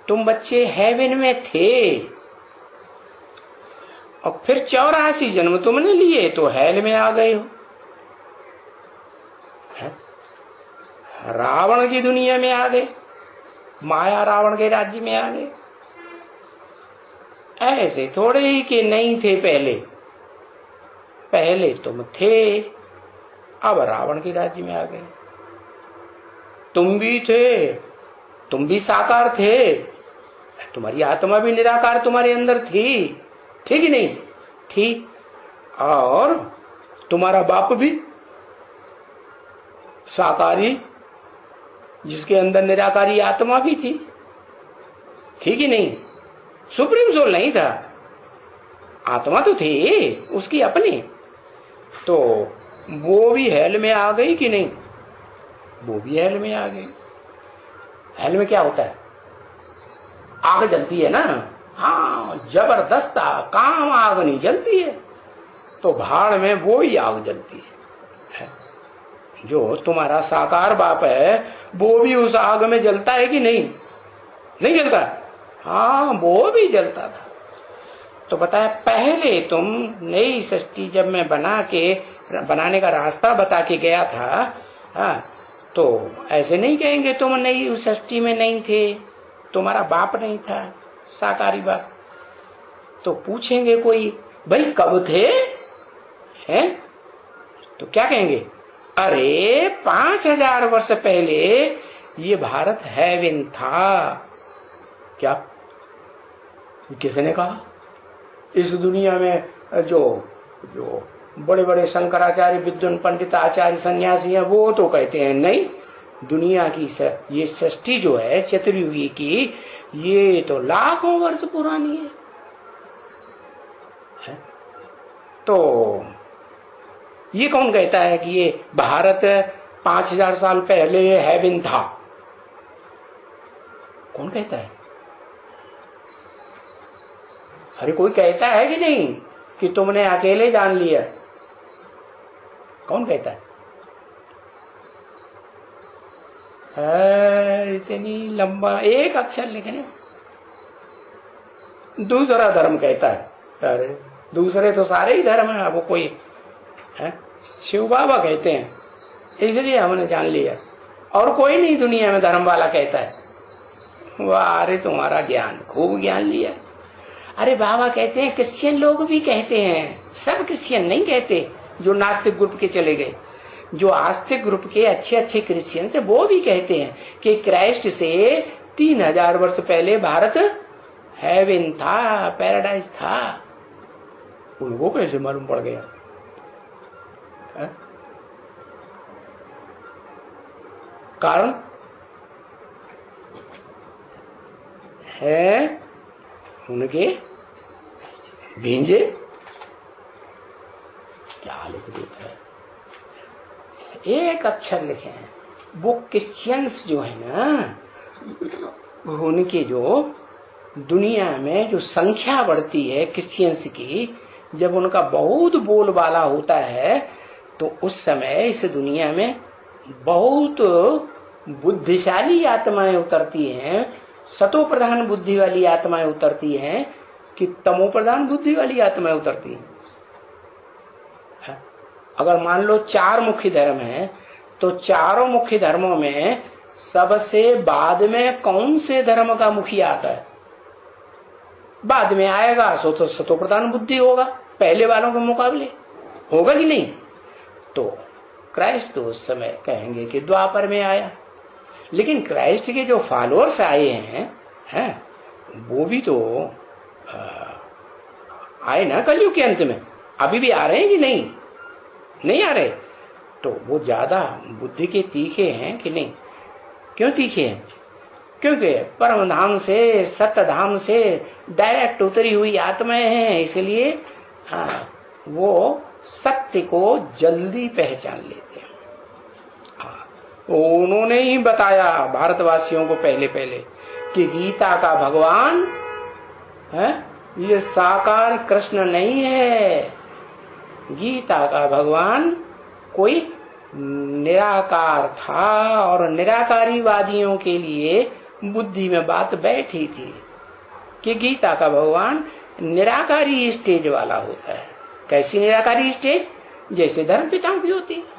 तुम बच्चे हेवन में थे और फिर 84 जन्म तुमने लिए तो हेल में आ गए हो। रावण की दुनिया में आ गए, माया रावण के राज्य में आ गए। ऐसे थोड़े ही कि नहीं थे पहले, पहले तुम थे, अब रावण के राज्य में आ गए। तुम भी थे, तुम भी साकार थे, तुम्हारी आत्मा भी निराकार तुम्हारे अंदर थी, ठीक ही नहीं थी, और तुम्हारा बाप भी साकारी, जिसके अंदर निराकारी आत्मा भी थी, ठीक ही नहीं। सुप्रीम सोल नहीं था, आत्मा तो थी उसकी अपनी, तो वो भी हेल में आ गई कि नहीं? वो भी हेल में आ गई। हेल में क्या होता है? आग जलती है ना, हाँ जबरदस्त काम आग नहीं जलती है, तो भाड़ में वो ही आग जलती है। जो तुम्हारा साकार बाप है वो भी उस आग में जलता है कि नहीं? नहीं जलता? हाँ वो भी जलता था। तो बताया पहले तुम नई सृष्टि जब मैं बनाने का रास्ता बता के गया था, हाँ, तो ऐसे नहीं कहेंगे तुम नई उस सृष्टि में नहीं थे, तुम्हारा बाप नहीं था साकारी बाप। तो पूछेंगे कोई भाई कब थे, हैं? तो क्या कहेंगे? अरे 5000 वर्ष पहले ये भारत हेवन था। क्या किसने कहा? इस दुनिया में जो जो बड़े बड़े शंकराचार्य, विद्वान, पंडित, आचार्य, सन्यासी हैं वो तो कहते हैं नहीं, दुनिया की ये सृष्टि जो है चतुर्युगी की, ये तो लाखों वर्ष पुरानी है। तो ये कौन कहता है कि ये भारत 5000 साल पहले हेवन था? कौन कहता है? अरे कोई कहता है कि नहीं कि तुमने अकेले जान लिया? कौन कहता है? इतनी लंबा एक अक्षर लिखने। दूसरा धर्म कहता है। अरे दूसरे तो सारे ही धर्म है, वो कोई है? शिव बाबा कहते हैं, इसलिए हमने जान लिया, और कोई नहीं दुनिया में धर्म वाला कहता है। वाह, अरे तुम्हारा ज्ञान, खूब ज्ञान लिया। अरे बाबा कहते हैं, क्रिश्चियन लोग भी कहते हैं, सब क्रिश्चियन नहीं कहते जो नास्तिक ग्रुप के चले गए, जो आस्तिक ग्रुप के अच्छे अच्छे क्रिश्चियन से वो भी कहते हैं कि क्राइस्ट से 3000 वर्ष पहले भारत हेवन था, पैराडाइज था। उनको कैसे मालूम पड़ गया? कारण है उनके भेंजे। क्या लिख देता है? एक अक्षर लिखे हैं। वो क्रिश्चियंस जो है ना, उनके जो दुनिया में जो संख्या बढ़ती है क्रिश्चियंस की, जब उनका बहुत बोलबाला होता है तो उस समय इस दुनिया में बहुत बुद्धिशाली आत्माएं उतरती हैं, सतो प्रधान बुद्धि वाली आत्माएं उतरती हैं कि तमो प्रधान बुद्धि वाली आत्माएं उतरती हैं। अगर मान लो 4 मुख्य धर्म हैं, तो चारों मुख्य धर्मों में सबसे बाद में कौन से धर्म का मुखिया आता है? बाद में आएगा सो तो सतो प्रधान बुद्धि होगा, पहले वालों के मुकाबले होगा कि नहीं? तो क्राइस्ट तो उस समय कहेंगे कि द्वापर में आया, लेकिन क्राइस्ट के जो फॉलोअर्स आए हैं वो भी तो आए ना कलयुग के अंत में, अभी भी आ रहे हैं कि नहीं? नहीं आ रहे। तो वो ज्यादा बुद्धि के तीखे हैं कि नहीं? क्यों तीखे हैं? क्योंकि परम धाम से, सत्य धाम से डायरेक्ट उतरी हुई आत्माएं हैं, इसलिए वो सत्य को जल्दी पहचान लेते हैं। उन्होंने ही बताया भारतवासियों को पहले कि गीता का भगवान है, ये साकार कृष्ण नहीं है, गीता का भगवान कोई निराकार था, और निराकारीवादियों के लिए बुद्धि में बात बैठी थी कि गीता का भगवान निराकारी स्टेज वाला होता है। कैसी निराकारी स्टेज? जैसे धर्म पिताओं की होती है।